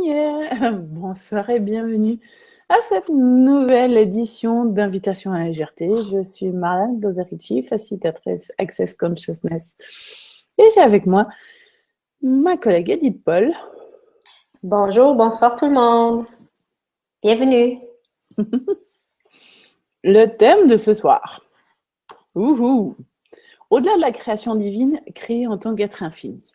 Bonsoir et bienvenue à cette nouvelle édition d'Invitation à la légèreté. Je suis Marianne Lozerici, facilitatrice Access Consciousness. Et j'ai avec moi ma collègue Edith Paul. Bonjour, bonsoir tout le monde. Bienvenue. Le thème de ce soir. Ouhou. Au-delà de la création divine, créée en tant qu'être infini.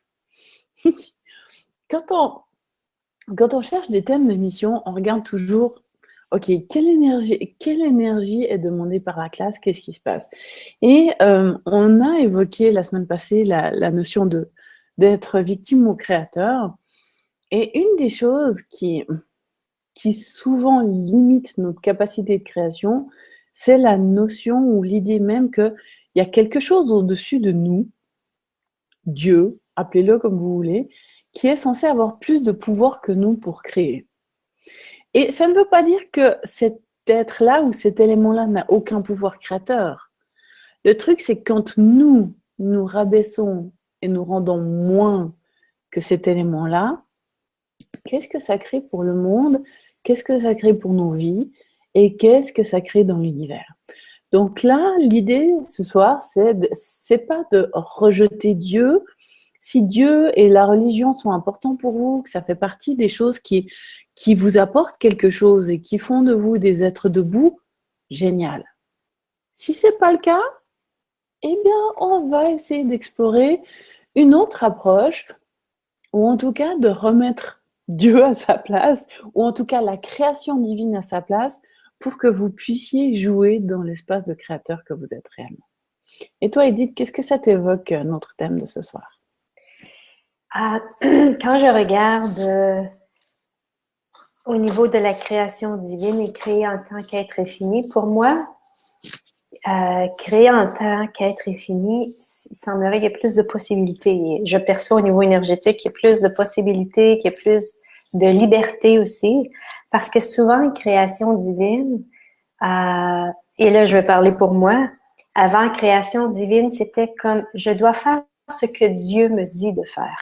Quand on cherche des thèmes d'émission, on regarde toujours, ok, quelle énergie est demandée par la classe, qu'est-ce qui se passe? Et on a évoqué la semaine passée la notion d'être victime ou créateur. Et une des choses qui souvent limite notre capacité de création, c'est la notion ou l'idée même qu'il y a quelque chose au-dessus de nous, Dieu, appelez-le comme vous voulez, qui est censé avoir plus de pouvoir que nous pour créer. Et ça ne veut pas dire que cet être-là ou cet élément-là n'a aucun pouvoir créateur. Le truc, c'est que quand nous rabaissons et nous rendons moins que cet élément-là, qu'est-ce que ça crée pour le monde? Qu'est-ce que ça crée pour nos vies? Et qu'est-ce que ça crée dans l'univers? Donc là, l'idée ce soir, c'est pas de rejeter Dieu. Si Dieu et la religion sont importants pour vous, que ça fait partie des choses qui vous apportent quelque chose et qui font de vous des êtres debout, génial. Si c'est pas le cas, eh bien, on va essayer d'explorer une autre approche, ou en tout cas de remettre Dieu à sa place, ou en tout cas la création divine à sa place, pour que vous puissiez jouer dans l'espace de créateur que vous êtes réellement. Et toi, Edith, qu'est-ce que ça t'évoque, notre thème de ce soir? Quand je regarde au niveau de la création divine et créer en tant qu'être infini, pour moi, créer en tant qu'être infini, il semblerait qu'il y ait plus de possibilités. Je perçois au niveau énergétique qu'il y a plus de possibilités, qu'il y a plus de liberté aussi, parce que souvent, une création divine, et là, je vais parler pour moi, avant création divine, c'était comme je dois faire ce que Dieu me dit de faire.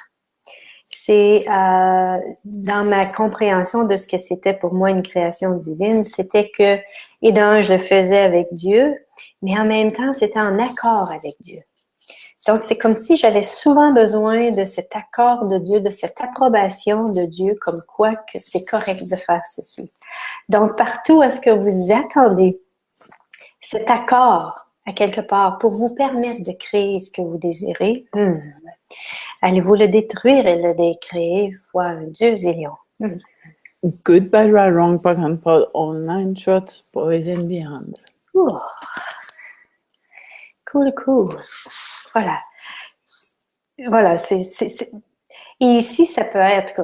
C'est dans ma compréhension de ce que c'était pour moi une création divine, c'était que, et d'un, je le faisais avec Dieu, mais en même temps, c'était en accord avec Dieu. Donc, c'est comme si j'avais souvent besoin de cet accord de Dieu, de cette approbation de Dieu, comme quoi que c'est correct de faire ceci. Donc, partout est-ce que vous attendez cet accord à quelque part pour vous permettre de créer ce que vous désirez, allez-vous le détruire et le décréer fois un Dieu zillion. Good, bad, right, wrong, pack and pod, online shots, boys and beyond. Oh. Cool. Voilà. Voilà, Et ici, ça peut être,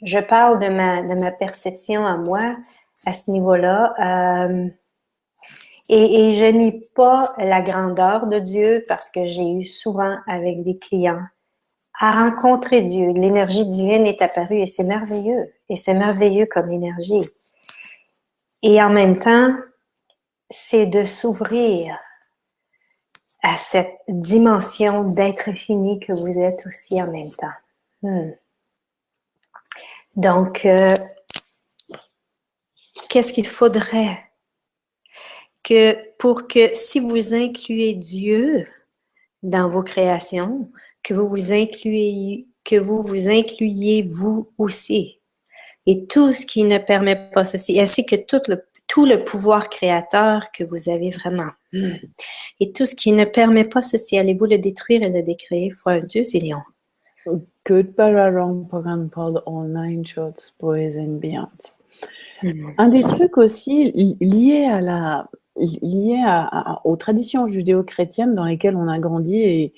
je parle de ma perception à moi, à ce niveau-là, et je n'ai pas la grandeur de Dieu parce que j'ai eu souvent avec des clients à rencontrer Dieu. L'énergie divine est apparue et c'est merveilleux comme énergie. Et en même temps, c'est de s'ouvrir à cette dimension d'être fini que vous êtes aussi en même temps. Donc, qu'est-ce qu'il faudrait pour que si vous incluez Dieu dans vos créations, que vous vous incluiez vous aussi. Et tout ce qui ne permet pas ceci, ainsi que tout le pouvoir créateur que vous avez vraiment. Et tout ce qui ne permet pas ceci, allez-vous le détruire et le décréer fois un Dieu zillion. Good, bad, right, wrong, pack and pod, all nine shots, boys and beyond. Un des trucs aussi liés aux traditions judéo-chrétiennes dans lesquelles on a grandi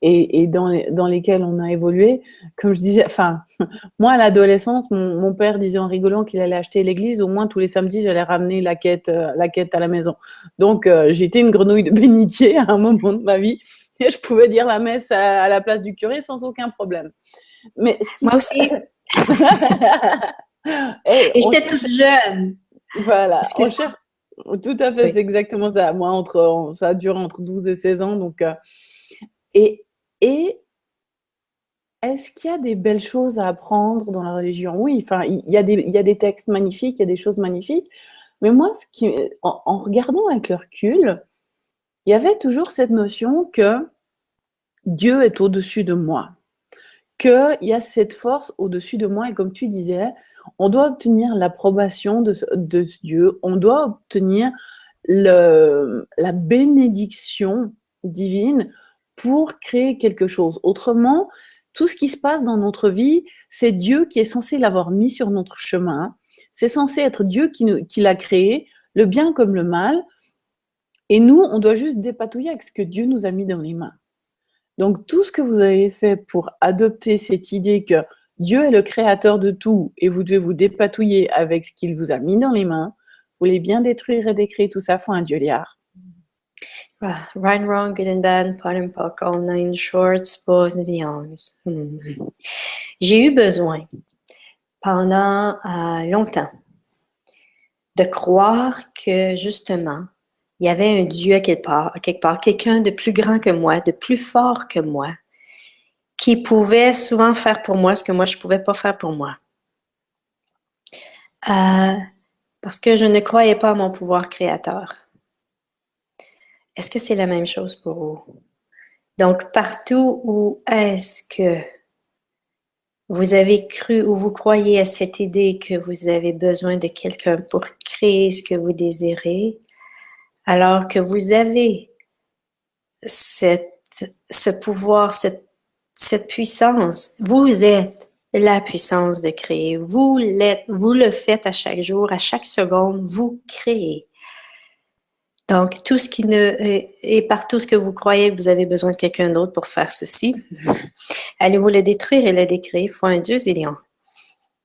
et dans lesquelles on a évolué, comme je disais, enfin, moi à l'adolescence, mon père disait en rigolant qu'il allait acheter l'église, au moins tous les samedis j'allais ramener la quête à la maison. Donc j'étais une grenouille de bénitier à un moment de ma vie et je pouvais dire la messe à la place du curé sans aucun problème. Mais moi aussi. Et j'étais toute jeune. Voilà, on cherche. Tout à fait, oui. C'est exactement ça. Moi, ça a duré entre 12 et 16 ans. Donc, et est-ce qu'il y a des belles choses à apprendre dans la religion? Oui, enfin, il y a des textes magnifiques, il y a des choses magnifiques, mais moi, en regardant avec le recul, il y avait toujours cette notion que Dieu est au-dessus de moi, qu'il y a cette force au-dessus de moi, et comme tu disais, on doit obtenir l'approbation de Dieu, on doit obtenir la bénédiction divine pour créer quelque chose. Autrement, tout ce qui se passe dans notre vie, c'est Dieu qui est censé l'avoir mis sur notre chemin. C'est censé être Dieu qui l'a créé, le bien comme le mal. Et nous, on doit juste dépatouiller avec ce que Dieu nous a mis dans les mains. Donc, tout ce que vous avez fait pour adopter cette idée que Dieu est le créateur de tout et vous devez vous dépatouiller avec ce qu'il vous a mis dans les mains, vous voulez bien détruire et décréer tout ça, faut un Dieu liard. Right and wrong, good and bad, pot and pock, all nine shorts, boys and beyonds. J'ai eu besoin, pendant longtemps, de croire que, justement, il y avait un Dieu à quelque part, quelqu'un de plus grand que moi, de plus fort que moi, qui pouvait souvent faire pour moi ce que moi, je ne pouvais pas faire pour moi. Parce que je ne croyais pas à mon pouvoir créateur. Est-ce que c'est la même chose pour vous? Donc, partout où est-ce que vous avez cru ou vous croyez à cette idée que vous avez besoin de quelqu'un pour créer ce que vous désirez, alors que vous avez ce pouvoir, cette puissance, vous êtes la puissance de créer. Vous le faites à chaque jour, à chaque seconde, vous créez. Donc, tout ce qui et par tout ce que vous croyez que vous avez besoin de quelqu'un d'autre pour faire ceci, allez-vous le détruire et le décréer. Faut un Dieu zillion.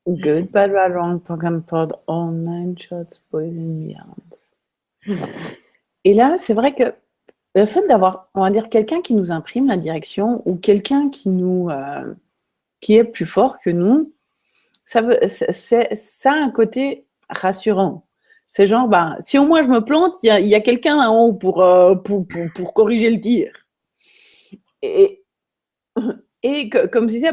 Good, bad, right, wrong, pock and pod, all nine shots, boys and beyond. Et là, c'est vrai que le fait d'avoir, on va dire, quelqu'un qui nous imprime la direction ou quelqu'un qui est plus fort que nous, ça a un côté rassurant. C'est genre, si au moins je me plante, il y a quelqu'un en haut pour corriger le tir. Et comme je disais,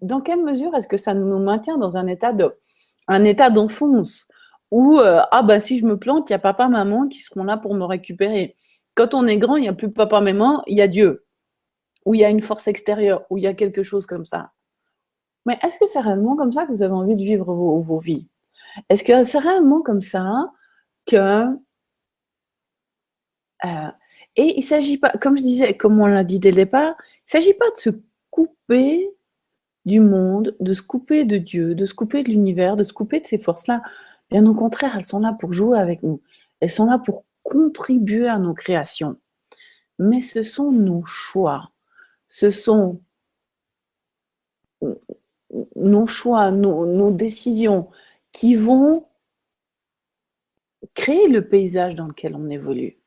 dans quelle mesure est-ce que ça nous maintient dans un état d'enfance où, si je me plante, il y a papa, maman qui seront là pour me récupérer. Quand on est grand, il n'y a plus papa, maman, il y a Dieu. Ou il y a une force extérieure, ou il y a quelque chose comme ça. Mais est-ce que c'est réellement comme ça que vous avez envie de vivre vos vies? Est-ce que c'est réellement comme ça que... et il ne s'agit pas, comme je disais, comme on l'a dit dès le départ, il ne s'agit pas de se couper du monde, de se couper de Dieu, de se couper de l'univers, de se couper de ces forces-là. Bien au contraire, elles sont là pour jouer avec nous. Elles sont là pour contribuer à nos créations. Mais ce sont nos choix. Ce sont nos choix, nos décisions qui vont créer le paysage dans lequel on évolue.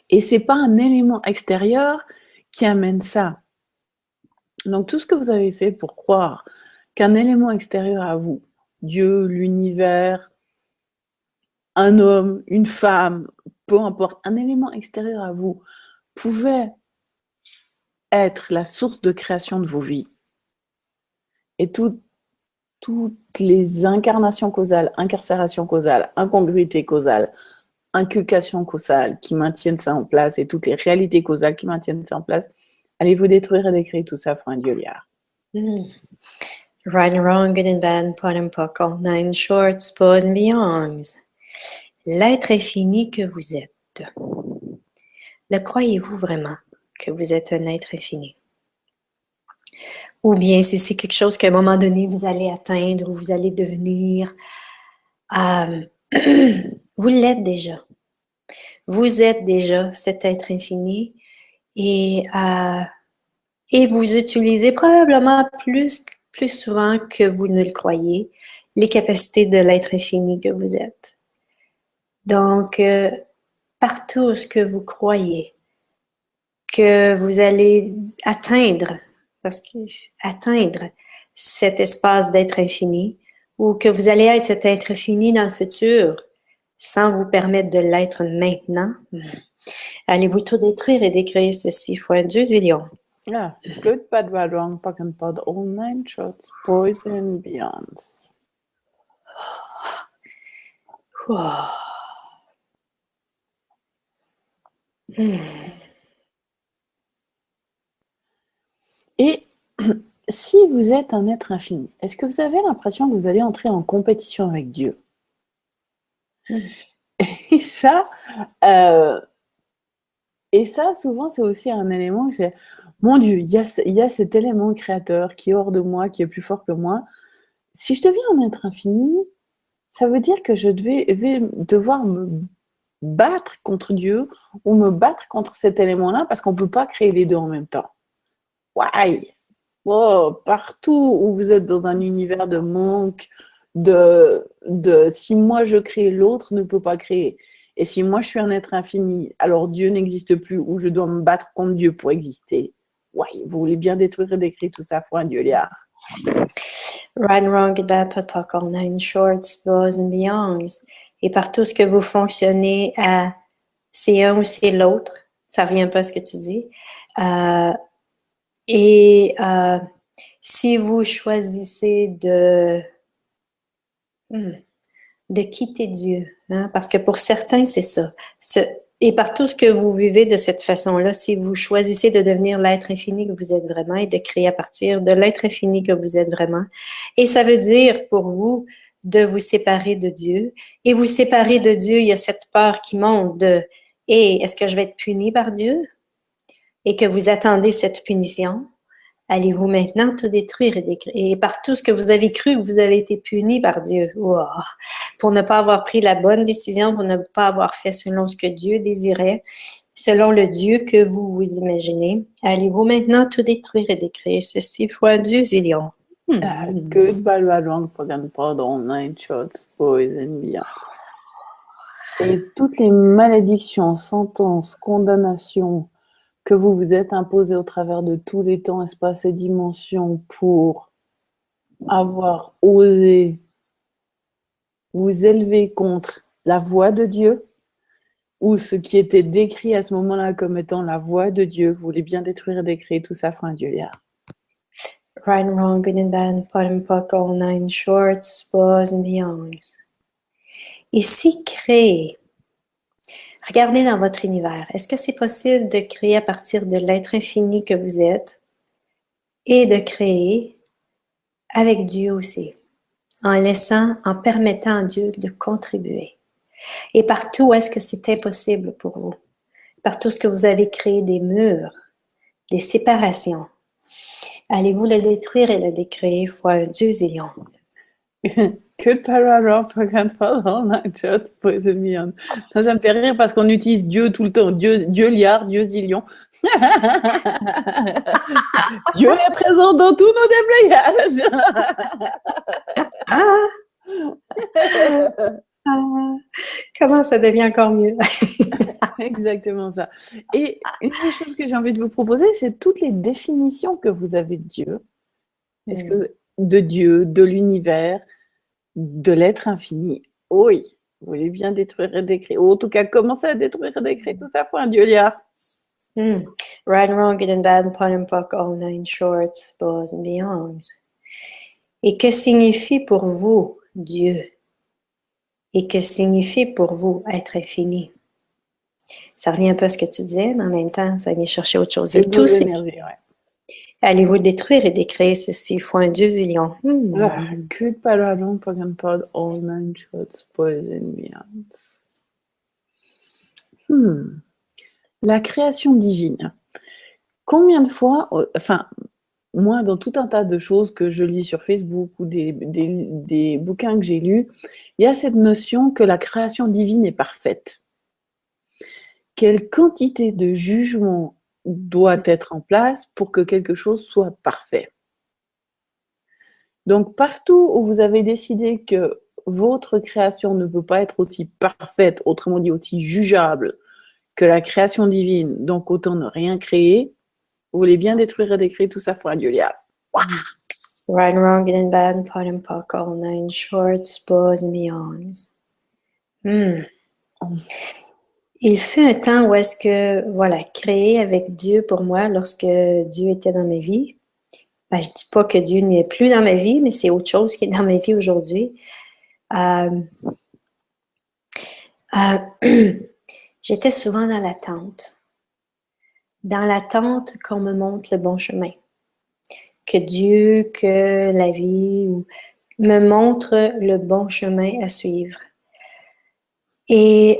Et ce n'est pas un élément extérieur qui amène ça. Donc tout ce que vous avez fait pour croire qu'un élément extérieur à vous, Dieu, l'univers, un homme, une femme, peu importe, un élément extérieur à vous, pouvait être la source de création de vos vies. Et toutes les incarnations causales, incarcérations causales, incongruités causales, inculcations causales qui maintiennent ça en place et toutes les réalités causales qui maintiennent ça en place, allez-vous détruire et décréer tout ça pour un Dieu liard. Right and wrong, good and bad, pot and pock, all nine shorts, boys and beyonds. L'être infini que vous êtes. Le croyez-vous vraiment que vous êtes un être infini? Ou bien si c'est quelque chose qu'à un moment donné vous allez atteindre ou vous allez devenir, vous l'êtes déjà. Vous êtes déjà cet être infini et vous utilisez probablement plus souvent que vous ne le croyez les capacités de l'être infini que vous êtes. Donc, partout ce que vous croyez que vous allez atteindre cet espace d'être infini ou que vous allez être cet être infini dans le futur sans vous permettre de l'être maintenant, allez-vous tout détruire et décréer ceci fois 2 zillions. Yeah, good, bad, right, wrong, POC and POD, all nine shorts, boys and beyonds. Et si vous êtes un être infini, est-ce que vous avez l'impression que vous allez entrer en compétition avec Dieu? Et ça, euh, souvent, c'est aussi un élément que c'est, mon Dieu, il y a cet élément créateur qui est hors de moi, qui est plus fort que moi. Si je deviens un être infini, ça veut dire que je vais devoir me battre contre Dieu ou me battre contre cet élément-là parce qu'on ne peut pas créer les deux en même temps. Why? Oh, partout où vous êtes dans un univers de manque, si moi je crée, l'autre ne peut pas créer. Et si moi je suis un être infini, alors Dieu n'existe plus ou je dois me battre contre Dieu pour exister. Why? Vous voulez bien détruire et décrire tout ça, foi, Dieu, Léa. Right and wrong, good, bad, POD, POC, all nine shorts, boys and beyonds. Et par tout ce que vous fonctionnez à c'est un ou c'est l'autre, ça revient pas à ce que tu dis. Si vous choisissez de quitter Dieu, hein, parce que pour certains, c'est ça. Et par tout ce que vous vivez de cette façon-là, si vous choisissez de devenir l'être infini que vous êtes vraiment et de créer à partir de l'être infini que vous êtes vraiment, et ça veut dire pour vous de vous séparer de Dieu. Et vous séparer de Dieu, il y a cette peur qui monte de « Et est-ce que je vais être puni par Dieu? » Et que vous attendez cette punition. Allez-vous maintenant tout détruire et par tout ce que vous avez cru que vous avez été puni par Dieu pour ne pas avoir pris la bonne décision, pour ne pas avoir fait selon ce que Dieu désirait, selon le Dieu que vous vous imaginez. Allez-vous maintenant tout détruire et décrire ceci fois Dieu zillion. Good, bad, right, wrong, POC and POD, all nine shorts, boys and beyond. Et toutes les malédictions, sentences, condamnations que vous vous êtes imposées au travers de tous les temps, espaces et dimensions pour avoir osé vous élever contre la voix de Dieu ou ce qui était décrit à ce moment-là comme étant la voix de Dieu, vous voulez bien détruire et décrire tout ça, fin Dieu, Léa. Right and wrong, good and bad, POD and POC, all nine shorts, boys and beyonds. Et si créer, regardez dans votre univers, est-ce que c'est possible de créer à partir de l'être infini que vous êtes et de créer avec Dieu aussi, en permettant à Dieu de contribuer. Et partout où est-ce que c'est impossible pour vous, partout ce que vous avez créé des murs, des séparations, allez-vous le détruire et le décréer fois un Dieu zillion. Que parara, ça me fait rire parce qu'on utilise Dieu tout le temps. Dieu liard, Dieu zillion. Dieu est présent dans tous nos déblayages. Comment ça devient encore mieux? Exactement ça. Et une des choses que j'ai envie de vous proposer, c'est toutes les définitions que vous avez de Dieu. Est-ce que de Dieu, de l'univers, de l'être infini? Oui, vous voulez bien détruire et décrire. Ou en tout cas, commencer à détruire et décrire tout ça pour un Dieu liard. Right and wrong, good and bad, POD and POC, all nine shorts, boys and beyonds. Et que signifie pour vous Dieu? Et que signifie pour vous être infini? Ça revient un peu à ce que tu disais, mais en même temps, ça vient chercher autre chose. C'est vos énergies, ouais. Allez-vous détruire et décréer ceci fois un Dieu zillion? Good paradon, pagan pod, all nine shots, boys and beyonds. La création divine. Combien de fois, moi, dans tout un tas de choses que je lis sur Facebook ou des bouquins que j'ai lus, il y a cette notion que la création divine est parfaite. Quelle quantité de jugement doit être en place pour que quelque chose soit parfait? Donc, partout où vous avez décidé que votre création ne peut pas être aussi parfaite, autrement dit aussi jugeable que la création divine, donc autant ne rien créer, vous voulez bien détruire et décrire tout ça pour un Dieu liard. Right and wrong, good and bad, POD and POC, all nine shorts, boys and beyonds. Il fut un temps où est-ce que, voilà, créer avec Dieu pour moi, lorsque Dieu était dans ma vie. Ben, je dis pas que Dieu n'est plus dans ma vie, mais c'est autre chose qui est dans ma vie aujourd'hui. Euh, J'étais souvent dans l'attente qu'on me montre le bon chemin, que Dieu, que la vie me montre le bon chemin à suivre. Et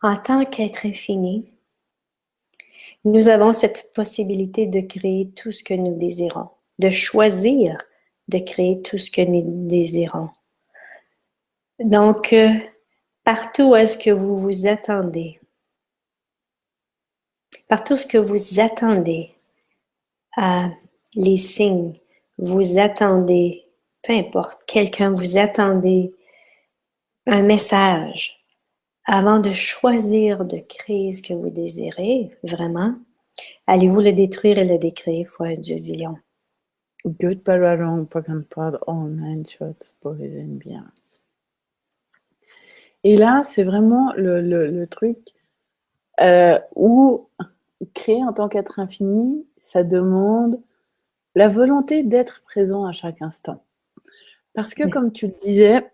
en tant qu'être infini, nous avons cette possibilité de créer tout ce que nous désirons, de choisir de créer tout ce que nous désirons. Donc, partout où est-ce que vous vous attendez, partout ce que vous attendez à les signes, vous attendez, peu importe, quelqu'un, vous attendez un message, avant de choisir de créer ce que vous désirez, vraiment, allez-vous le détruire et le décréer fois un Dieu zillion. Gud bevarar Paganpad online shots pour les ambiances. Et là, c'est vraiment le truc où créer en tant qu'être infini, ça demande la volonté d'être présent à chaque instant. Parce que, comme tu le disais,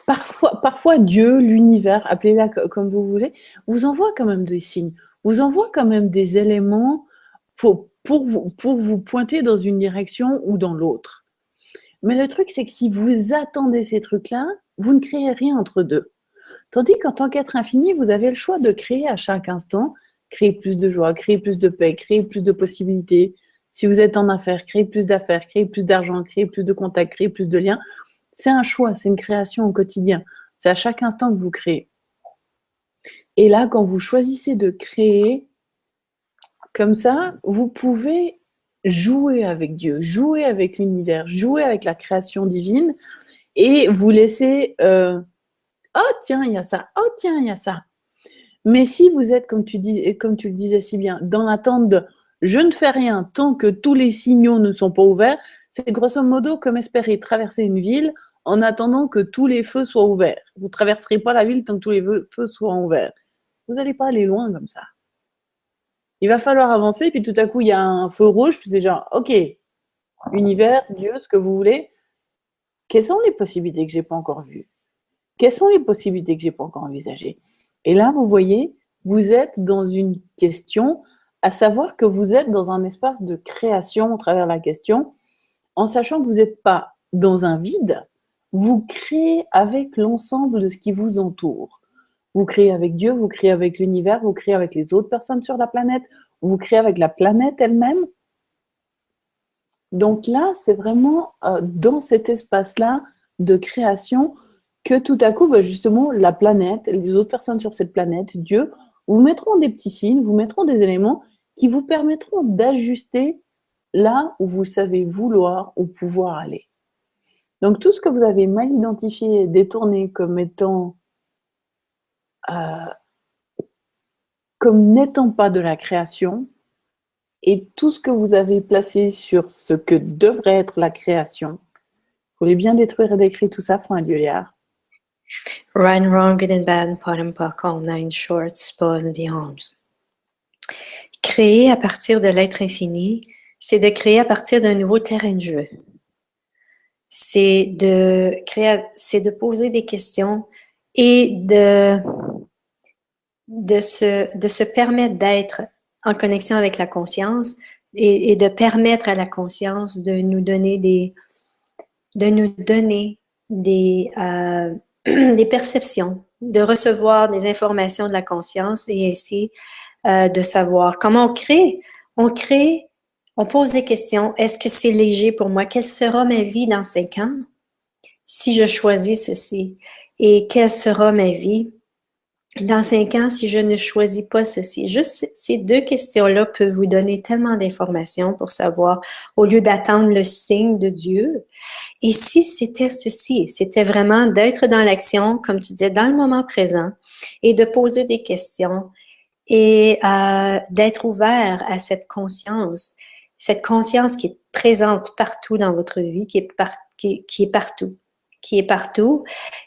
parfois Dieu, l'univers, appelez-la comme vous voulez, vous envoie quand même des signes, vous envoie quand même des éléments pour vous pointer dans une direction ou dans l'autre. Mais le truc, c'est que si vous attendez ces trucs-là, vous ne créez rien entre deux. Tandis qu'en tant qu'être infini, vous avez le choix de créer à chaque instant, créer plus de joie, créer plus de paix, créer plus de possibilités. Si vous êtes en affaires, créer plus d'affaires, créer plus d'argent, créer plus de contacts, créer plus de liens. C'est un choix, c'est une création au quotidien. C'est à chaque instant que vous créez. Et là, quand vous choisissez de créer comme ça, vous pouvez jouer avec Dieu, jouer avec l'univers, jouer avec la création divine et vous laisser oh tiens, il y a ça, oh tiens, il y a ça. Mais si vous êtes, comme tu le disais si bien, dans l'attente de je ne fais rien tant que tous les signaux ne sont pas ouverts, c'est grosso modo comme espérer traverser une ville en attendant que tous les feux soient ouverts. Vous ne traverserez pas la ville tant que tous les feux soient ouverts. Vous n'allez pas aller loin comme ça. Il va falloir avancer, puis tout à coup, il y a un feu rouge, puis c'est genre, ok, univers, Dieu, ce que vous voulez, quelles sont les possibilités que je n'ai pas encore vues? Quelles sont les possibilités que je n'ai pas encore envisagées? Et là, vous voyez, vous êtes dans une question, à savoir que vous êtes dans un espace de création au travers de la question, en sachant que vous n'êtes pas dans un vide, vous créez avec l'ensemble de ce qui vous entoure. Vous créez avec Dieu, vous créez avec l'univers, vous créez avec les autres personnes sur la planète, vous créez avec la planète elle-même. Donc là, c'est vraiment dans cet espace-là de création que tout à coup, justement, la planète, les autres personnes sur cette planète, Dieu, vous mettront des petits signes, vous mettront des éléments qui vous permettront d'ajuster là où vous savez vouloir ou pouvoir aller. Donc tout ce que vous avez mal identifié, détourné comme étant comme n'étant pas de la création, et tout ce que vous avez placé sur ce que devrait être la création, vous voulez bien détruire et décrire tout ça, Franck Duliard. Right and wrong, good and bad, pot and puck, all nine shorts, spot and beyond. Créer à partir de l'être infini, c'est de créer à partir d'un nouveau terrain de jeu. C'est de poser des questions et de se permettre d'être en connexion avec la conscience et de permettre à la conscience de nous donner des perceptions, de recevoir des informations de la conscience et ainsi de savoir comment on crée. On pose des questions. Est-ce que c'est léger pour moi? Quelle sera ma vie dans 5 ans si je choisis ceci? Et quelle sera ma vie dans 5 ans si je ne choisis pas ceci? Juste ces 2 questions-là peuvent vous donner tellement d'informations pour savoir, au lieu d'attendre le signe de Dieu. Et si c'était ceci, c'était vraiment d'être dans l'action, comme tu disais, dans le moment présent et de poser des questions et d'être ouvert à cette conscience qui est présente partout dans votre vie, qui est partout, qui est partout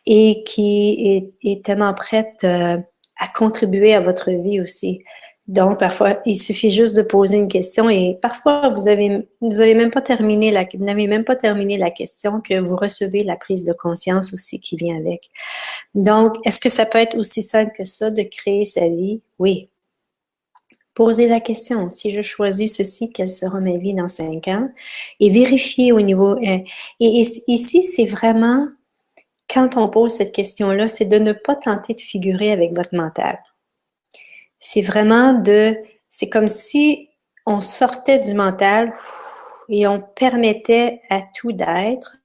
et qui est tellement prête à contribuer à votre vie aussi. Donc, parfois, il suffit juste de poser une question et parfois, vous n'avez même pas terminé la question que vous recevez la prise de conscience aussi qui vient avec. Donc, est-ce que ça peut être aussi simple que ça de créer sa vie? Oui. Posez la question, si je choisis ceci, quelle sera ma vie dans 5 ans? Et vérifier au niveau... ici, c'est vraiment, quand on pose cette question-là, c'est de ne pas tenter de figurer avec votre mental. C'est vraiment c'est comme si on sortait du mental et on permettait à tout d'être.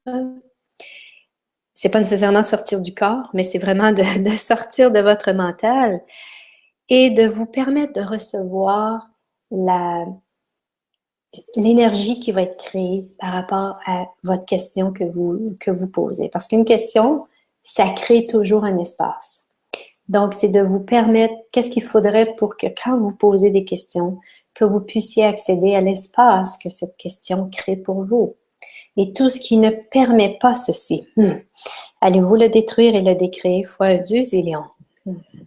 C'est pas nécessairement sortir du corps, mais c'est vraiment de sortir de votre mental et de vous permettre de recevoir l'énergie qui va être créée par rapport à votre question que vous posez. Parce qu'une question, ça crée toujours un espace. Donc, c'est de vous permettre, qu'est-ce qu'il faudrait pour que quand vous posez des questions, que vous puissiez accéder à l'espace que cette question crée pour vous. Et tout ce qui ne permet pas ceci, allez-vous le détruire et le décréer, foi un Dieu et Léon.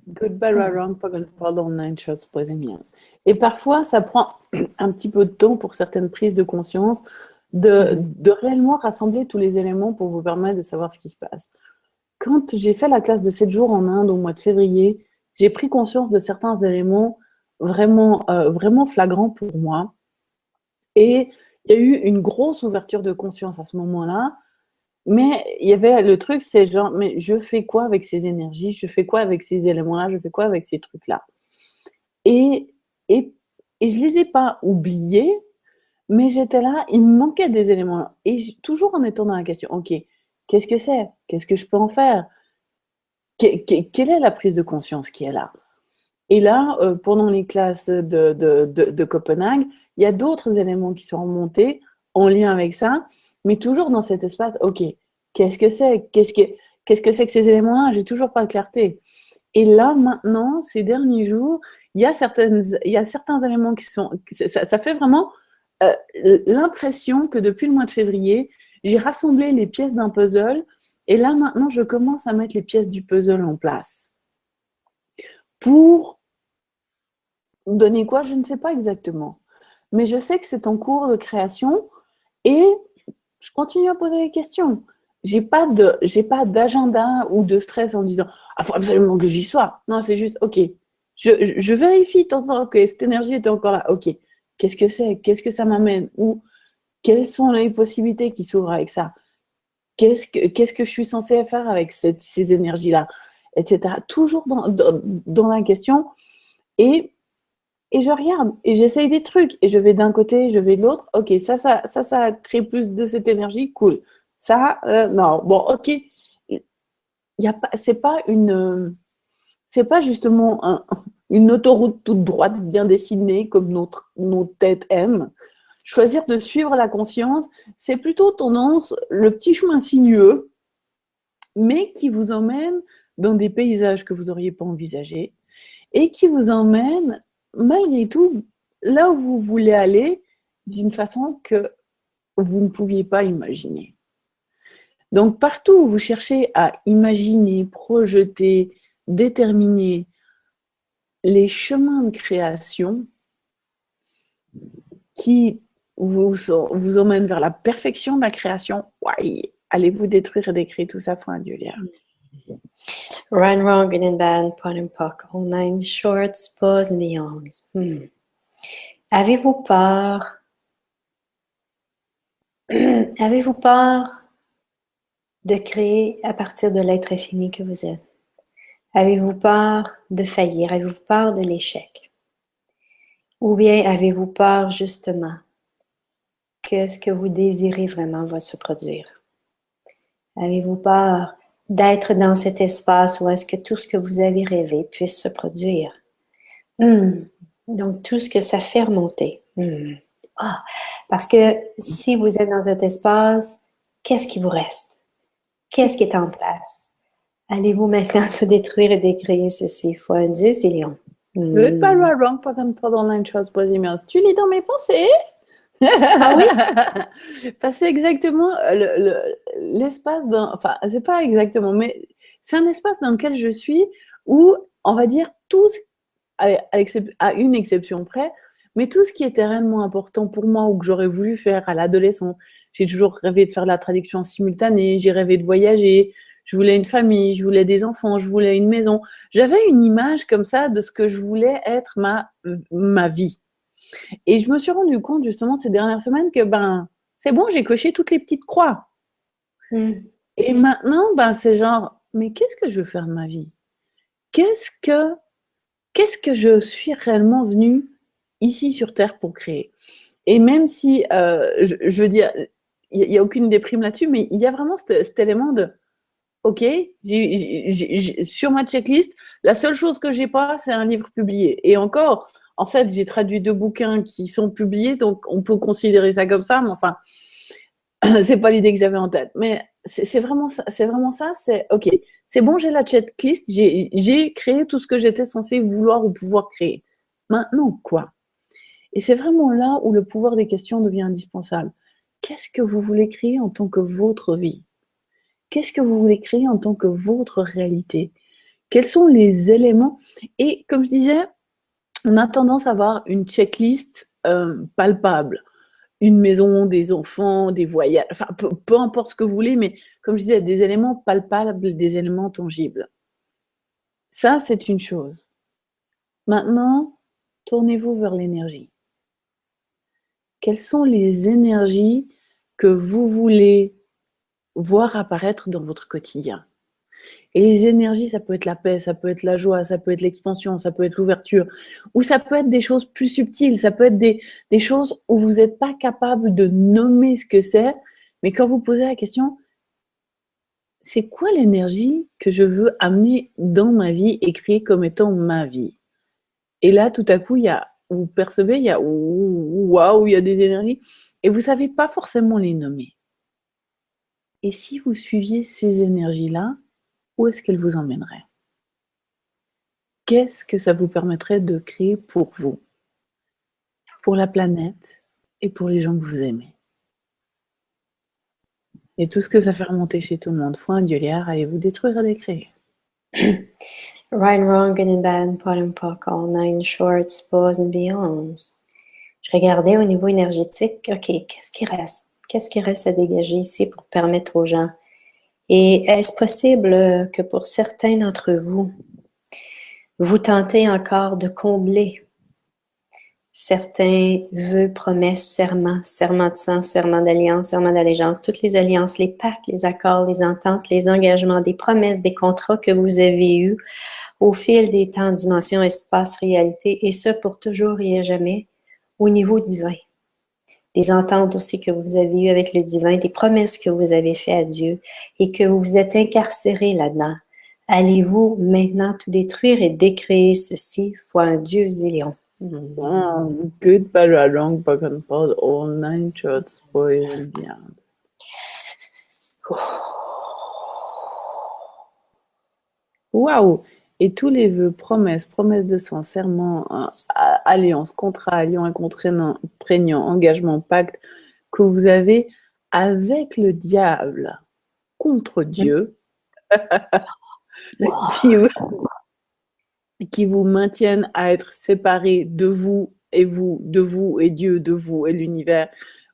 Goodbye, wrong, pardon, nine shots, poisonniers. Et parfois, ça prend un petit peu de temps pour certaines prises de conscience de réellement rassembler tous les éléments pour vous permettre de savoir ce qui se passe. Quand j'ai fait la classe de 7 jours en Inde au mois de février, j'ai pris conscience de certains éléments vraiment, vraiment flagrants pour moi. Et il y a eu une grosse ouverture de conscience à ce moment-là. Mais il y avait le truc, c'est genre, mais je fais quoi avec ces énergies? Je fais quoi avec ces éléments-là? Je fais quoi avec ces trucs-là? Et, et, et je les ai pas oubliés, mais j'étais là, il me manquait des éléments. Et toujours en étant dans la question, ok, qu'est-ce que c'est? Qu'est-ce que je peux en faire? Quelle est la prise de conscience qui est là? Et là, pendant les classes de Copenhague, il y a d'autres éléments qui sont remontés en lien avec ça, mais toujours dans cet espace, ok, qu'est-ce que c'est? Qu'est-ce que c'est que ces éléments-là? J'ai toujours pas de clarté. Et là, maintenant, ces derniers jours, il y a certains éléments qui sont... Ça fait vraiment l'impression que depuis le mois de février, j'ai rassemblé les pièces d'un puzzle et là, maintenant, je commence à mettre les pièces du puzzle en place. Pour donner quoi, je ne sais pas exactement. Mais je sais que c'est en cours de création et je continue à poser les questions. J'ai pas d'agenda ou de stress en disant ah, faut absolument que j'y sois. Non, c'est juste ok. Je vérifie de temps en temps que cette énergie était encore là. Ok, qu'est-ce que c'est? Qu'est-ce que ça m'amène? Ou quelles sont les possibilités qui s'ouvrent avec ça? Qu'est-ce que je suis censée faire avec ces énergies-là, etc. Toujours dans la question et je regarde et j'essaye des trucs et je vais d'un côté, je vais de l'autre. Ok, ça crée plus de cette énergie, cool. Ça, non, bon, ok. C'est pas justement une autoroute toute droite, bien dessinée, comme nos têtes aiment. Choisir de suivre la conscience, c'est plutôt tendance, le petit chemin sinueux, mais qui vous emmène dans des paysages que vous n'auriez pas envisagés et qui vous emmène, malgré tout, là où vous voulez aller, d'une façon que vous ne pouviez pas imaginer. Donc, partout où vous cherchez à imaginer, projeter, déterminer les chemins de création qui vous emmènent vers la perfection de la création, ouais, allez-vous détruire et décrire tout ça, point Dieu lire. Run, wrong, good and bad, point and puck, all nine shorts, pause and beyonds. Avez-vous peur? Avez-vous peur de créer à partir de l'être infini que vous êtes? Avez-vous peur de faillir? Avez-vous peur de l'échec? Ou bien avez-vous peur justement que ce que vous désirez vraiment va se produire? Avez-vous peur d'être dans cet espace où est-ce que tout ce que vous avez rêvé puisse se produire? Donc, tout ce que ça fait remonter. Parce que si vous êtes dans cet espace, qu'est-ce qui vous reste? Qu'est-ce qui est en place? Allez-vous maintenant tout détruire et décréer ceci? Foi un Dieu, c'est Léon. Good, bad, right, wrong, pendant une chose, posémiens. Tu lis dans mes pensées? Ah oui? Parce que c'est exactement l'espace dans, enfin, c'est pas exactement, mais c'est un espace dans lequel je suis où, on va dire, tous, à une exception près, mais tout ce qui était réellement important pour moi ou que j'aurais voulu faire à l'adolescence, j'ai toujours rêvé de faire de la traduction simultanée, j'ai rêvé de voyager, je voulais une famille, je voulais des enfants, je voulais une maison. J'avais une image comme ça de ce que je voulais être ma vie. Et je me suis rendu compte justement ces dernières semaines que ben c'est bon, j'ai coché toutes les petites croix. Hmm. Et maintenant, ben c'est genre, mais qu'est-ce que je veux faire de ma vie? Qu'est-ce que qu'est-ce que je suis réellement venue ici sur Terre pour créer? Et même si, je veux dire, il n'y a aucune déprime là-dessus, mais il y a vraiment cet élément de, ok, sur ma checklist, la seule chose que j'ai pas, c'est un livre publié. Et encore, en fait, j'ai traduit 2 bouquins qui sont publiés, donc on peut considérer ça comme ça, mais enfin, c'est pas l'idée que j'avais en tête. Mais c'est vraiment ça, c'est ok, c'est bon, j'ai la checklist, j'ai créé tout ce que j'étais censé vouloir ou pouvoir créer. Maintenant, quoi? Et c'est vraiment là où le pouvoir des questions devient indispensable. Qu'est-ce que vous voulez créer en tant que votre vie? Qu'est-ce que vous voulez créer en tant que votre réalité? Quels sont les éléments? Et comme je disais, on a tendance à avoir une checklist palpable. Une maison, des enfants, des voyages, enfin peu importe ce que vous voulez, mais comme je disais, des éléments palpables, des éléments tangibles. Ça, c'est une chose. Maintenant, tournez-vous vers l'énergie. Quelles sont les énergies que vous voulez voir apparaître dans votre quotidien? Et les énergies, ça peut être la paix, ça peut être la joie, ça peut être l'expansion, ça peut être l'ouverture, ou ça peut être des choses plus subtiles, ça peut être des choses où vous n'êtes pas capable de nommer ce que c'est, mais quand vous posez la question, c'est quoi l'énergie que je veux amener dans ma vie et créer comme étant ma vie? Et là, tout à coup, vous percevez, il y a waouh, il y a des énergies, et vous ne savez pas forcément les nommer. Et si vous suiviez ces énergies-là, où est-ce qu'elles vous emmèneraient? Qu'est-ce que ça vous permettrait de créer pour vous, pour la planète et pour les gens que vous aimez? Et tout ce que ça fait remonter chez tout le monde. Foi un Dieu liard, allez-vous détruire et décréer. Right and wrong, good and bad, pot and pock, all nine shorts, pause and beyonds. Je regardais au niveau énergétique, OK, qu'est-ce qui reste? Qu'est-ce qui reste à dégager ici pour permettre aux gens? Et est-ce possible que pour certains d'entre vous, vous tentez encore de combler certains vœux, promesses, serments, serments de sang, serments d'alliance, serments d'allégeance, toutes les alliances, les pactes, les accords, les ententes, les engagements, des promesses, des contrats que vous avez eus au fil des temps, dimension, espace, réalité, et ce pour toujours et à jamais au niveau divin. Des ententes aussi que vous avez eues avec le divin, des promesses que vous avez faites à Dieu et que vous vous êtes incarcéré là-dedans. Allez-vous maintenant tout détruire et décréer ceci, foi un Dieu zélion? Good, bad, wrong, back and forth, all nine shorts, boys and beyonds. Waouh! Et tous les vœux, promesses, promesses de sang, serments, alliances, contrats, alliants contraignants, engagements, pactes que vous avez avec le diable contre Dieu, qui vous maintiennent à être séparés de vous et vous, de vous et Dieu, de vous et l'univers.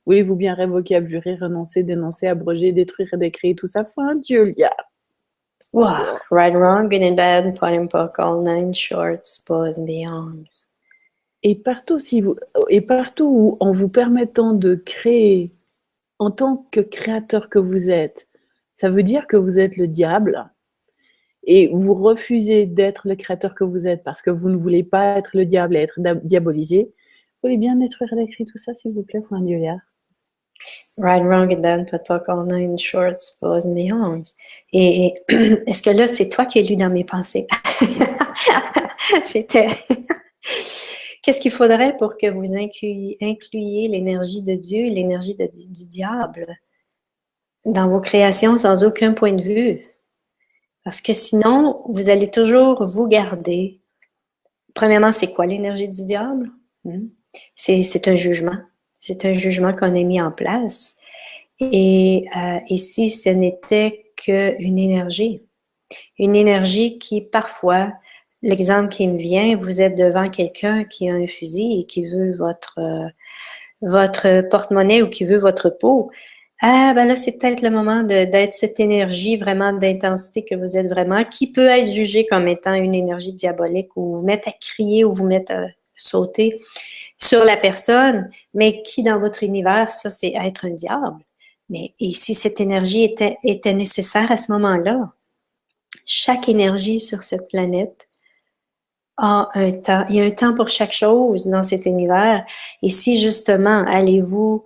Voulez-vous bien révoquer, abjurer, renoncer, dénoncer, abroger, détruire et décréer tout ça? Foi un Dieu liard. Wow. Right and wrong, good and bad, pot and pock, all nine shorts, pause and beyonds. Et partout où, en vous permettant de créer en tant que créateur que vous êtes, ça veut dire que vous êtes le diable et vous refusez d'être le créateur que vous êtes parce que vous ne voulez pas être le diable et être diabolisé. Vous voulez bien détruire l'écrit tout ça, s'il vous plaît, pour un Dieu liard. Right and wrong, and then pot pock, all nine shorts, pause and beyonds. Et est-ce que là, c'est toi qui as lu dans mes pensées? C'était... Qu'est-ce qu'il faudrait pour que vous incluiez l'énergie de Dieu et l'énergie du diable dans vos créations sans aucun point de vue? Parce que sinon, vous allez toujours vous garder. Premièrement, c'est quoi l'énergie du diable? C'est un jugement. C'est un jugement qu'on a mis en place. Et ici, ce n'était qu'une énergie qui parfois, l'exemple qui me vient, vous êtes devant quelqu'un qui a un fusil et qui veut votre porte-monnaie ou qui veut votre peau. Ah, ben là, c'est peut-être le moment d'être cette énergie vraiment d'intensité que vous êtes vraiment, qui peut être jugée comme étant une énergie diabolique ou vous mettre à crier ou vous mettre à sauter sur la personne, mais qui dans votre univers, ça, c'est être un diable. Mais et si cette énergie était nécessaire à ce moment-là, chaque énergie sur cette planète a un temps. Il y a un temps pour chaque chose dans cet univers. Et si justement, allez-vous,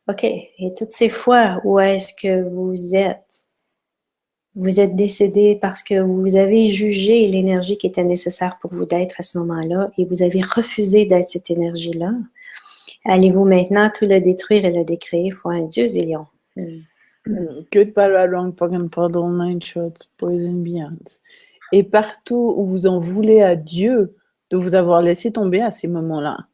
OK, et toutes ces fois où est-ce que vous êtes décédé parce que vous avez jugé l'énergie qui était nécessaire pour vous d'être à ce moment-là et vous avez refusé d'être cette énergie-là, allez-vous maintenant tout le détruire et le décréer fois un Dieu zillion? Good, bad, right, wrong, Pokémon Pardon, Nine Shots, Poison Beyond. Et partout où vous en voulez à Dieu de vous avoir laissé tomber à ces moments-là.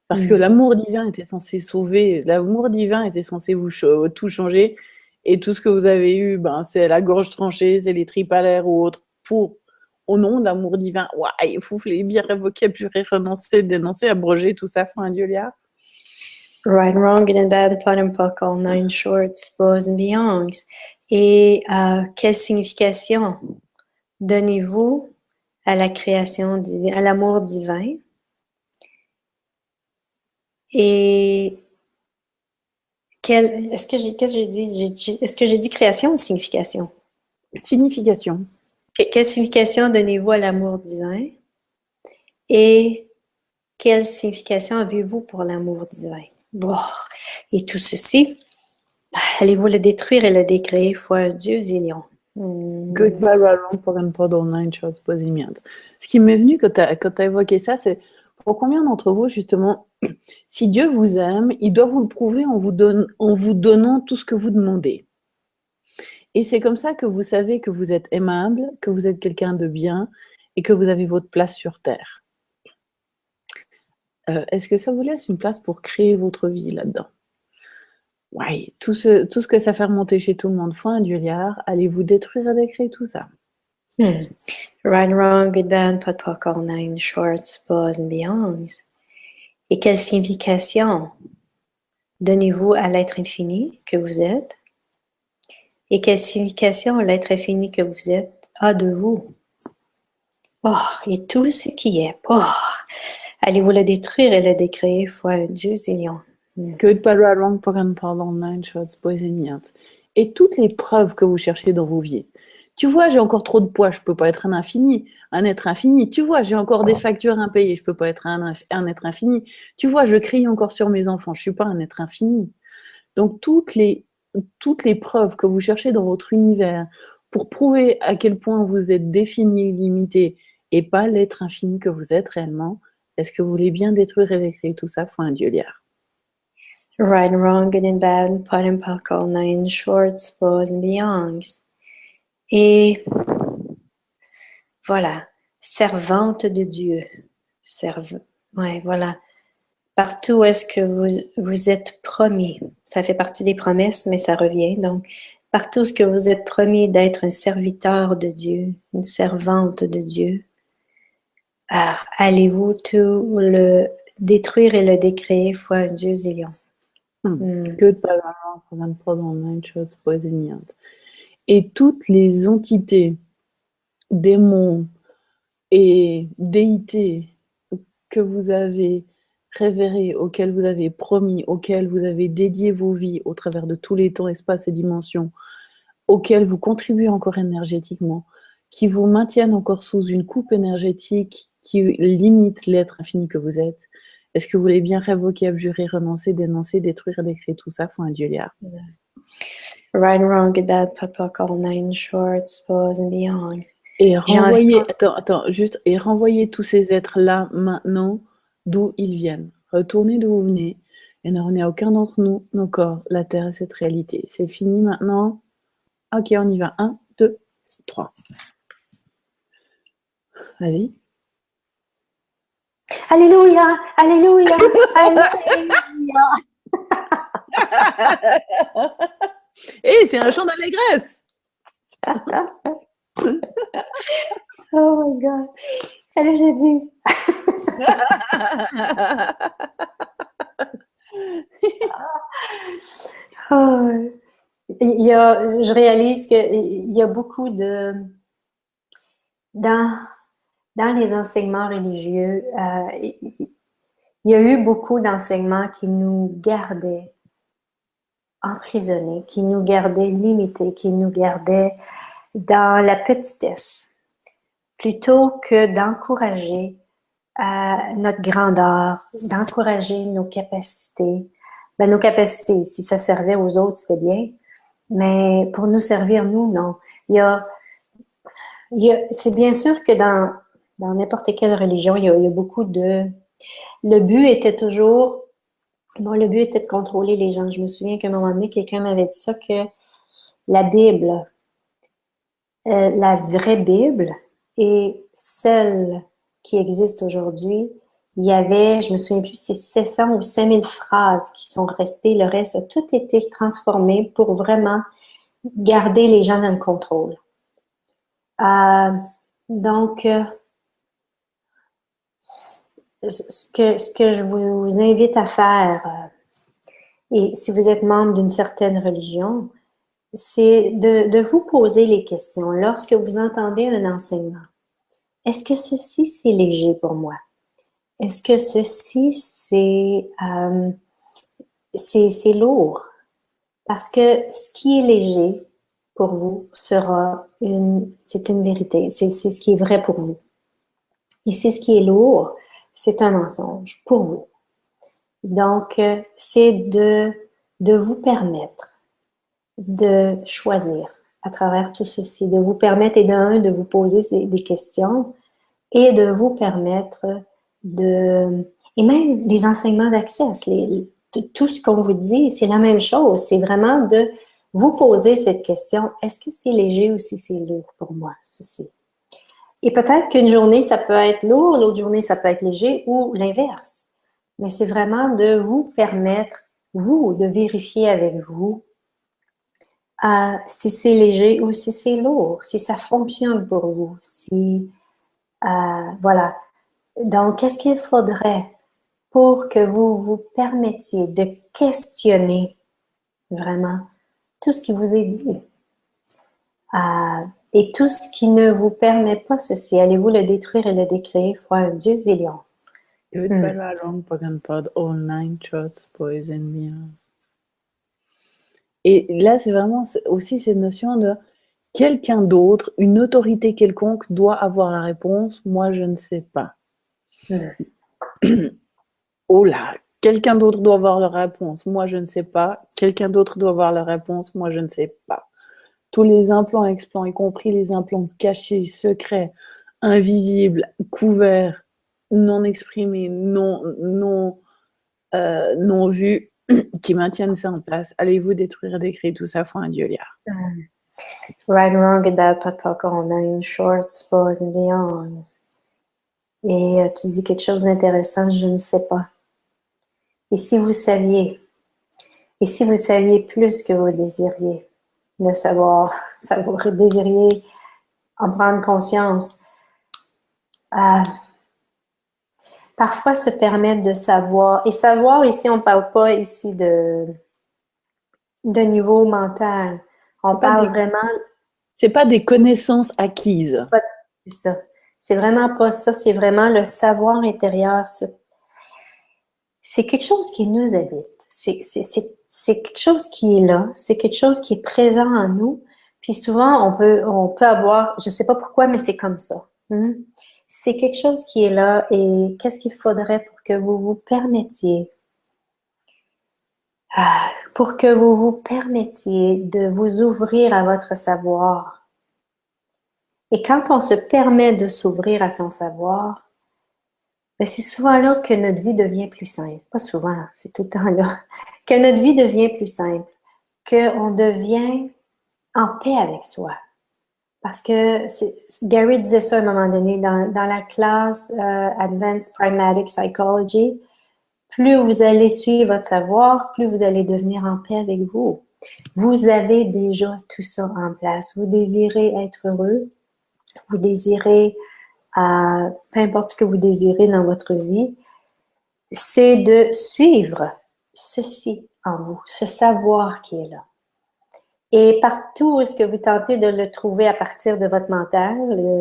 Parce que l'amour divin était censé sauver, l'amour divin était censé vous tout changer. Et tout ce que vous avez eu, ben, c'est la gorge tranchée, c'est les tripes à l'air ou autre. Au nom de l'amour divin, ouais, il faut bien révoquer, abjurer, renoncer, dénoncer, abroger, tout ça, fin Dieu liard. Right, wrong, good and bad, pot and puckle, nine shorts, bows and beyonds. Et quelle signification donnez-vous à la création divine, à l'amour divin? Et est-ce que j'ai dit, est-ce que j'ai dit création ou signification? Signification. Quelle signification donnez-vous à l'amour divin? Et quelle signification avez-vous pour l'amour divin? Bon. Et tout ceci, allez-vous le détruire et le décréer fois un Dieu zillion? Goodbye, wrong, Pardon, Nine Shots, Posimians. Ce qui m'est venu quand tu as évoqué ça, c'est pour combien d'entre vous, justement, si Dieu vous aime, il doit vous le prouver en vous donnant tout ce que vous demandez. Et c'est comme ça que vous savez que vous êtes aimable, que vous êtes quelqu'un de bien et que vous avez votre place sur Terre. Est-ce que ça vous laisse une place pour créer votre vie là-dedans? Oui, tout ce que ça fait remonter chez tout le monde, foi un Dieu liard, allez-vous détruire et décréer tout ça? Right, wrong, good, bad, pot, puckle, nine shorts, bows and beyonds. Et quelle signification donnez-vous à l'être infini que vous êtes? Et quelle signification l'être infini que vous êtes a de vous? Oh, et tout ce qui est. Oh, allez-vous le détruire et le décréer fois un Dieu zillion? Good, bad, right, wrong, pardon, nine shots, poison. Et toutes les preuves que vous cherchez dans vos vies. Tu vois, j'ai encore trop de poids, je peux pas être un être infini. Tu vois, j'ai encore des factures impayées, je peux pas être un être infini. Tu vois, je crie encore sur mes enfants, je suis pas un être infini. Donc toutes les preuves que vous cherchez dans votre univers pour prouver à quel point vous êtes défini, limité et pas l'être infini que vous êtes réellement, est-ce que vous voulez bien détruire et décréer tout ça? Faut un Dieu liard. Right and wrong, good and bad, pot and puckle, nine shorts, bows and beyonds. Et voilà, servante de Dieu. Ouais, voilà. Partout où est-ce que vous êtes promis, ça fait partie des promesses, mais ça revient. Donc, partout où est-ce que vous êtes promis d'être un serviteur de Dieu, une servante de Dieu, allez-vous tout le détruire et le décréer fois un Dieu zillion? Et toutes les entités, démons et déités que vous avez révérés, auxquels vous avez promis, auxquels vous avez dédié vos vies au travers de tous les temps, espaces et dimensions, auxquels vous contribuez encore énergétiquement, qui vous maintiennent encore sous une coupe énergétique qui limite l'être infini que vous êtes. Est-ce que vous voulez bien révoquer, abjurer, renoncer, dénoncer, détruire, décrire tout ça? Faut un Dieu liard. Right and wrong, good, bad, pot, puckle, nine shorts, bows and beyond. Et renvoyez, et renvoyez tous ces êtres-là maintenant d'où ils viennent. Retournez d'où vous venez et ne revenez à aucun d'entre nous, nos corps, la terre et cette réalité. C'est fini maintenant. Ok, on y va. 1, 2, 3. Vas-y. Alléluia, alléluia, alléluia. Et c'est un chant d'allégresse. Oh my God. Fallait que je le dise. Oh. Je réalise qu'il y a beaucoup dans, dans les enseignements religieux, il y a eu beaucoup d'enseignements qui nous gardaient emprisonnés, qui nous gardaient limités, qui nous gardaient dans la petitesse, plutôt que d'encourager notre grandeur, d'encourager nos capacités. Ben, nos capacités, si ça servait aux autres, c'était bien, mais pour nous servir, nous, non. C'est bien sûr que dans n'importe quelle religion, il y a beaucoup de... Le but était toujours... Bon, le but était de contrôler les gens. Je me souviens qu'à un moment donné, quelqu'un m'avait dit ça, que la Bible, la vraie Bible et celle qui existe aujourd'hui, il y avait, je me souviens plus, c'est 700 ou 5000 phrases qui sont restées. Le reste a tout été transformé pour vraiment garder les gens dans le contrôle. Euh, donc, ce que je vous invite à faire, et si vous êtes membre d'une certaine religion, c'est de vous poser les questions lorsque vous entendez un enseignement. Est-ce que ceci, c'est léger pour moi? Est-ce que ceci, c'est lourd? Parce que ce qui est léger pour vous c'est une vérité, c'est ce qui est vrai pour vous. Et c'est ce qui est lourd, c'est un mensonge pour vous. Donc, c'est de vous permettre de choisir à travers tout ceci, de vous permettre, et de vous poser des questions et de vous permettre et même les enseignements d'Access, tout ce qu'on vous dit, c'est la même chose. C'est vraiment de vous poser cette question, est-ce que c'est léger ou si c'est lourd pour moi, ceci? Et peut-être qu'une journée, ça peut être lourd, l'autre journée, ça peut être léger ou l'inverse. Mais c'est vraiment de vous permettre, vous, de vérifier avec vous si c'est léger ou si c'est lourd, si ça fonctionne pour vous, voilà. Donc, qu'est-ce qu'il faudrait pour que vous vous permettiez de questionner vraiment tout ce qui vous est dit? Et tout ce qui ne vous permet pas ceci, allez-vous le détruire et le décréer fois un Dieu zillion. Goodbye, long Pogan Pod, all 9 shots, boys and beyond. Et là, c'est vraiment aussi cette notion de quelqu'un d'autre, une autorité quelconque doit avoir la réponse, moi je ne sais pas. Oh là, quelqu'un d'autre doit avoir la réponse, moi je ne sais pas. Quelqu'un d'autre doit avoir la réponse, moi je ne sais pas. Tous les implants, explants, y compris les implants cachés, secrets, invisibles, couverts, non exprimés, non vus, qui maintiennent ça en place. Allez-vous détruire, décrire tout ça, foi un Dieu liard. Right, wrong, that on a une short, boys and beyond. Et tu dis quelque chose d'intéressant, je ne sais pas. Et si vous saviez plus que vous désiriez, de savoir, désiriez en prendre conscience, parfois se permettre de savoir, et savoir ici, on ne parle pas ici de niveau mental, on parle vraiment... C'est pas des connaissances acquises. C'est ça. C'est vraiment pas ça, c'est vraiment le savoir intérieur. C'est quelque chose qui nous habite. C'est quelque chose qui est là, c'est quelque chose qui est présent en nous. Puis souvent, on peut avoir, je sais pas pourquoi, mais c'est comme ça. C'est quelque chose qui est là et qu'est-ce qu'il faudrait pour que vous vous permettiez de vous ouvrir à votre savoir. Et quand on se permet de s'ouvrir à son savoir, ben c'est souvent là que notre vie devient plus simple. Pas souvent, c'est tout le temps là. Que notre vie devient plus simple. Qu'on devient en paix avec soi. Parce que Gary disait ça à un moment donné dans la classe Advanced Pragmatic Psychology, plus vous allez suivre votre savoir, plus vous allez devenir en paix avec vous. Vous avez déjà tout ça en place. Vous désirez être heureux, vous désirez, peu importe ce que vous désirez dans votre vie, c'est de suivre ceci en vous, ce savoir qui est là. Et partout où est-ce que vous tentez de le trouver à partir de votre mental,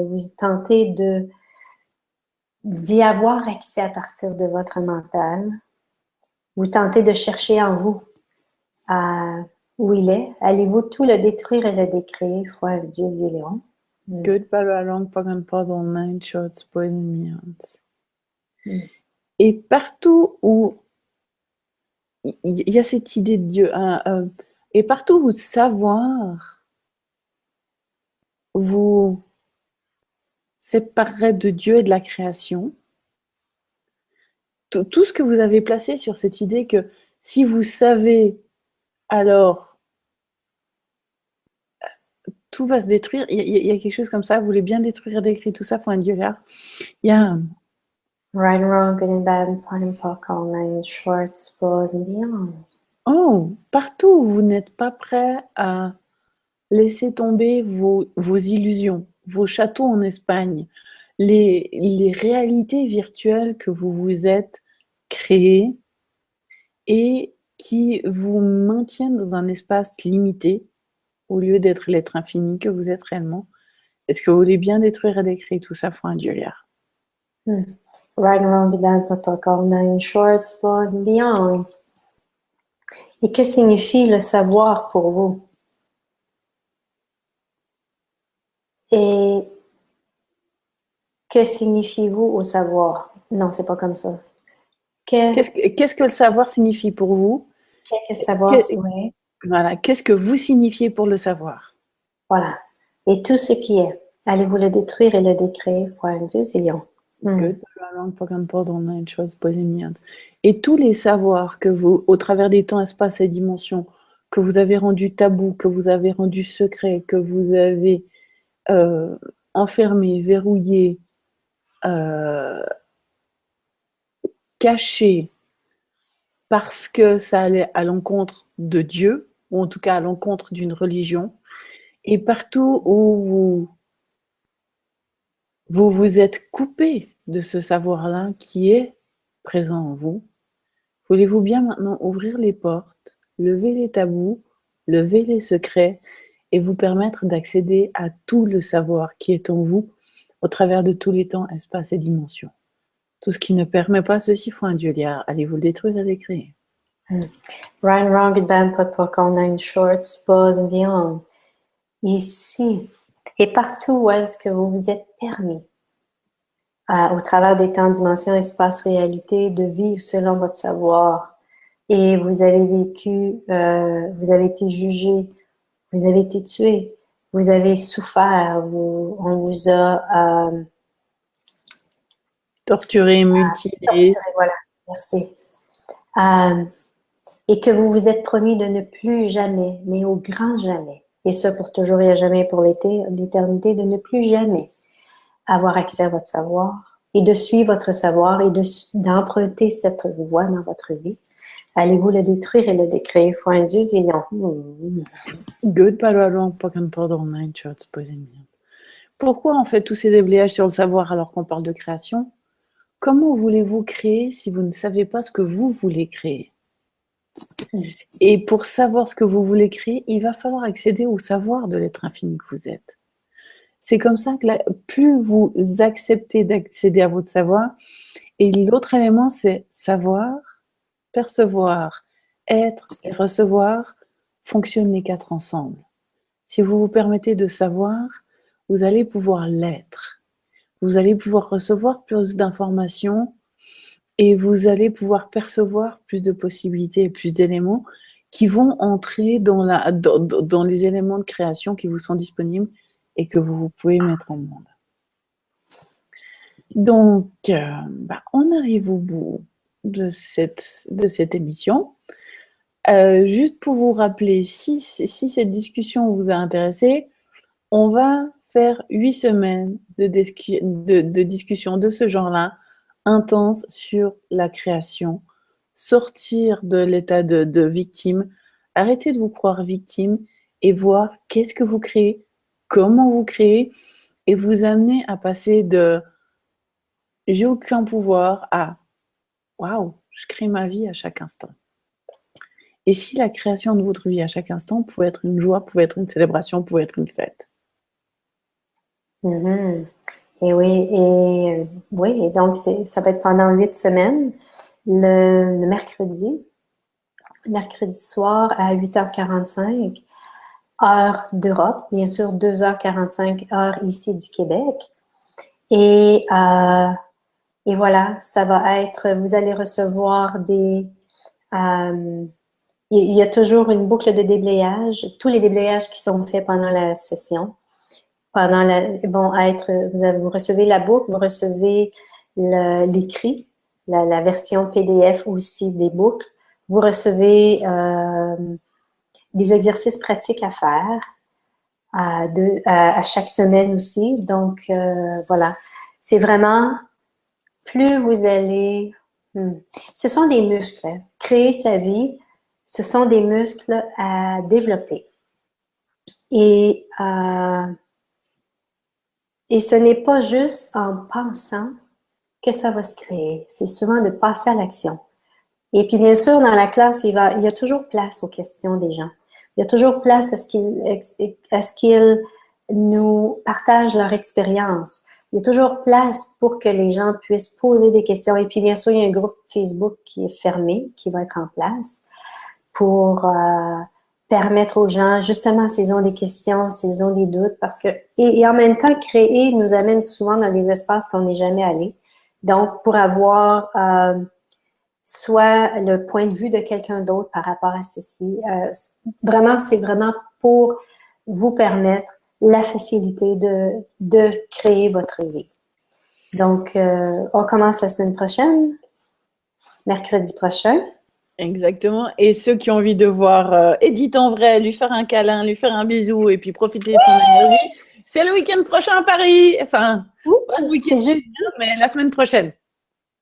vous tentez d'y avoir accès à partir de votre mental, vous tentez de chercher en vous où il est, allez-vous tout le détruire et le décréer, foi Dieu et Léon. Gud bär långt bakom podden, nine shots på en. Et partout où il y a cette idée de Dieu, et partout où savoir vous séparerait de Dieu et de la création, tout ce que vous avez placé sur cette idée que si vous savez, alors tout va se détruire. Il y a quelque chose comme ça. Vous voulez bien détruire et décrire tout ça pour un Dieu là. Il y a Right and wrong, good and bad, point and puck, all nine shorts, balls and beyonds. Oh, partout où vous n'êtes pas prêt à laisser tomber vos illusions, vos châteaux en Espagne, les réalités virtuelles que vous vous êtes créées et qui vous maintiennent dans un espace limité au lieu d'être l'être infini que vous êtes réellement. Est-ce que vous voulez bien détruire et décrire tout ça pour un Dieu liard? Right and wrong, good and bad, puck, all nine shorts, balls and beyonds. Et que signifie le savoir pour vous? Et que signifiez-vous au savoir? Non, c'est pas comme ça. Qu'est-ce que le savoir signifie pour vous? Qu'est-ce que savoir serait? Voilà, qu'est-ce que vous signifiez pour le savoir? Voilà. Et tout ce qui est, allez-vous le détruire et le décréer, foi Dieu et Léon. Et tous les savoirs que vous, au travers des temps, espaces et dimensions, que vous avez rendus tabous, que vous avez rendus secrets, que vous avez enfermés, verrouillés, cachés, parce que ça allait à l'encontre de Dieu, ou en tout cas à l'encontre d'une religion, et partout où vous vous êtes coupé de ce savoir-là qui est présent en vous, voulez-vous bien maintenant ouvrir les portes, lever les tabous, lever les secrets et vous permettre d'accéder à tout le savoir qui est en vous au travers de tous les temps, espaces et dimensions. Tout ce qui ne permet pas ceci faut un Dieu liard. Allez-vous le détruire et l'écrire. Right and wrong, good bad, pot, poc, all nine shorts, balls and beyond. Ici et partout où est-ce que vous vous êtes permis, au travers des temps, dimensions, espace, réalité, de vivre selon votre savoir. Et vous avez vécu, vous avez été jugé, vous avez été tué, vous avez souffert, on vous a torturé, mutilé. Torturé, voilà, merci. Et que vous vous êtes promis de ne plus jamais, mais au grand jamais, et ça pour toujours et à jamais pour l'éternité, de ne plus jamais avoir accès à votre savoir et de suivre votre savoir et d'emprunter cette voie dans votre vie. Allez-vous le détruire et le décréer? Foi un Dieu et non. Pourquoi on fait tous ces déblayages sur le savoir alors qu'on parle de création? Comment voulez-vous créer si vous ne savez pas ce que vous voulez créer? Et pour savoir ce que vous voulez créer, il va falloir accéder au savoir de l'être infini que vous êtes. C'est comme ça que plus vous acceptez d'accéder à votre savoir, et l'autre élément, c'est savoir, percevoir, être et recevoir, fonctionnent les quatre ensemble. Si vous vous permettez de savoir, vous allez pouvoir l'être. Vous allez pouvoir recevoir plus d'informations et vous allez pouvoir percevoir plus de possibilités et plus d'éléments qui vont entrer dans les éléments de création qui vous sont disponibles et que vous pouvez mettre en monde. Donc, on arrive au bout de cette émission. Juste pour vous rappeler, si cette discussion vous a intéressé, on va faire 8 semaines de discussion de ce genre-là, intense sur la création, sortir de l'état de victime, arrêter de vous croire victime et voir qu'est-ce que vous créez, comment vous créez et vous amener à passer de j'ai aucun pouvoir à waouh, je crée ma vie à chaque instant. Et si la création de votre vie à chaque instant pouvait être une joie, pouvait être une célébration, pouvait être une fête. Mhm. Et oui, et donc ça va être pendant 8 semaines, le mercredi soir à 8h45, heure d'Europe, bien sûr 2h45, heure ici du Québec. Et, et voilà, ça va être, vous allez recevoir il y a toujours une boucle de déblayage, tous les déblayages qui sont faits pendant la session. Vont être, vous recevez la boucle, vous recevez l'écrit, la version PDF aussi des boucles. Vous recevez des exercices pratiques à faire à chaque semaine aussi. Donc, voilà. C'est vraiment, plus vous allez... Ce sont des muscles. Hein. Créer sa vie, ce sont des muscles à développer. Et ce n'est pas juste en pensant que ça va se créer. C'est souvent de passer à l'action. Et puis, bien sûr, dans la classe, il y a toujours place aux questions des gens. Il y a toujours place à ce qu'ils nous partagent leur expérience. Il y a toujours place pour que les gens puissent poser des questions. Et puis, bien sûr, il y a un groupe Facebook qui est fermé, qui va être en place pour permettre aux gens, justement, s'ils ont des questions, s'ils ont des doutes, parce que, et en même temps, créer nous amène souvent dans des espaces qu'on n'est jamais allé. Donc, pour avoir soit le point de vue de quelqu'un d'autre par rapport à ceci, vraiment, c'est vraiment pour vous permettre la facilité de créer votre vie. Donc, on commence la semaine prochaine, mercredi prochain. Exactement. Et ceux qui ont envie de voir Edith en vrai, lui faire un câlin, lui faire un bisou et puis profiter de son énergie, c'est le week-end prochain à Paris. Enfin, pas le week-end, c'est jeudi, mais la semaine prochaine.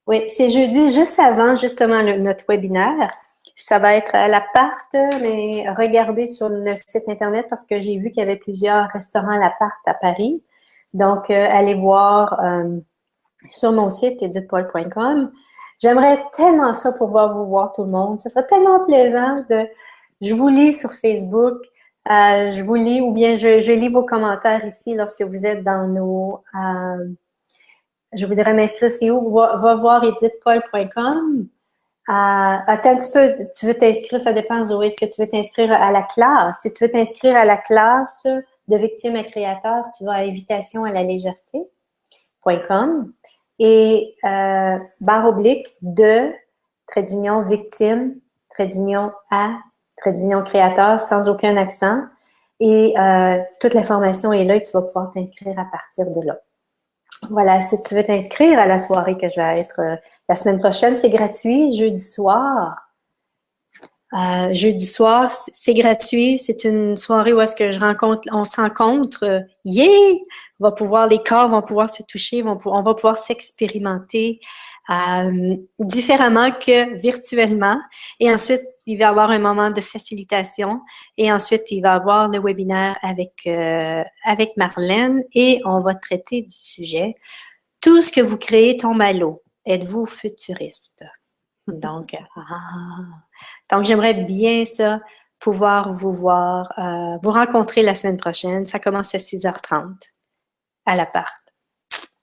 Oui, c'est jeudi, juste avant justement notre webinaire. Ça va être à l'appart, mais regardez sur le site Internet parce que j'ai vu qu'il y avait plusieurs restaurants à l'appart à Paris. Donc, allez voir sur mon site edithpaul.com. J'aimerais tellement ça pouvoir vous voir tout le monde. Ce serait tellement plaisant je vous lis sur Facebook, je vous lis ou bien je lis vos commentaires ici lorsque vous êtes dans nos... je voudrais m'inscrire, c'est où? Va voir edithpaul.com. Attends un petit peu, tu veux t'inscrire, ça dépend, Zoé. Est-ce que tu veux t'inscrire à la classe? Si tu veux t'inscrire à la classe de victime à créateur, tu vas à invitation à la légèreté.com et barre oblique de trait d'union victime, trait d'union à, trait d'union créateur sans aucun accent. Et toute l'information est là et tu vas pouvoir t'inscrire à partir de là. Voilà, si tu veux t'inscrire à la soirée que je vais être la semaine prochaine, c'est gratuit, jeudi soir. Jeudi soir, c'est gratuit. C'est une soirée où est-ce que on se rencontre. Yeah! Les corps vont pouvoir se toucher, on va pouvoir s'expérimenter différemment que virtuellement. Et ensuite, il va y avoir un moment de facilitation. Et ensuite, il va y avoir le webinaire avec Marlène et on va traiter du sujet. Tout ce que vous créez tombe à l'eau. Êtes-vous futuriste? Donc, j'aimerais bien ça, pouvoir vous voir, vous rencontrer la semaine prochaine. Ça commence à 6h30 à l'appart.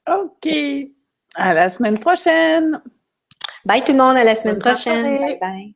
OK. À la semaine prochaine. Bye tout le monde, à la semaine prochaine. Bye bye.